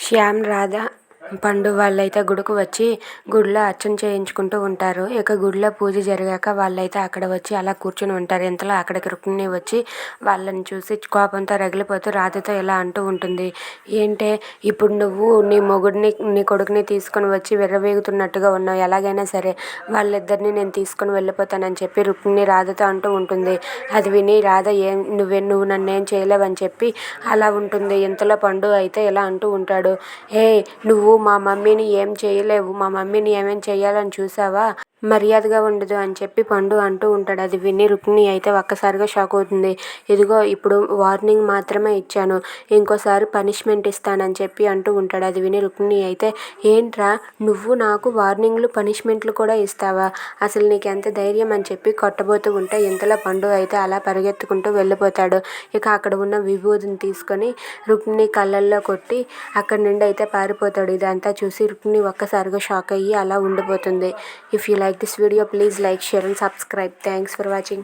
శ్యామ్, రాధ, పండు వాళ్ళైతే గుడికి వచ్చి గుడిలో అర్చన చేయించుకుంటూ ఉంటారు. ఇక గుడిలో పూజ జరిగాక వాళ్ళైతే అక్కడ వచ్చి అలా కూర్చుని ఉంటారు. ఇంతలో అక్కడికి రుక్మిణి వచ్చి వాళ్ళని చూసి కోపంతో రగిలిపోతూ రాధతో ఇలా అంటూ ఉంటుంది. ఏంటే ఇప్పుడు నువ్వు నీ మొగుడిని నీ కొడుకుని తీసుకొని వచ్చి విర్రవీగుతున్నట్టుగా ఉన్నావు. ఎలాగైనా సరే వాళ్ళిద్దరిని నేను తీసుకొని వెళ్ళిపోతానని చెప్పి రుక్మిణి రాధతో అంటూ ఉంటుంది. అది విని రాధ నువ్వు నన్నేం చేయలేవని చెప్పి అలా ఉంటుంది. ఇంతలో పండు అయితే ఇలా అంటూ ఉంటాడు. నువ్వు మా మమ్మీని ఏం చేయలేవు, మా మమ్మీని ఏమేం చేయాలని చూసావా, మర్యాదగా ఉండదు అని చెప్పి పండు అంటూ ఉంటాడు. అది విని రుక్మిణి అయితే ఒక్కసారిగా షాక్ అవుతుంది. ఇదిగో ఇప్పుడు వార్నింగ్ మాత్రమే ఇచ్చాను, ఇంకోసారి పనిష్మెంట్ ఇస్తానని చెప్పి అంటూ ఉంటాడు. అది విని రుక్మిణి అయితే ఏంట్రా నువ్వు నాకు వార్నింగ్లు పనిష్మెంట్లు కూడా ఇస్తావా, అసలు నీకు ఎంత ధైర్యం అని చెప్పి కొట్టబోతూ ఉంటే ఇంతలో పండు అయితే అలా పరిగెత్తుకుంటూ వెళ్ళిపోతాడు. ఇక అక్కడ ఉన్న విభూతిని తీసుకొని రుక్మిణి కళ్ళల్లో కొట్టి అక్కడి నుండి అయితే పారిపోతాడు. ఇదంతా చూసి రుక్మిణి ఒక్కసారిగా షాక్ అయ్యి అలా ఉండిపోతుంది. If you like this video, please like, share and subscribe. Thanks for watching.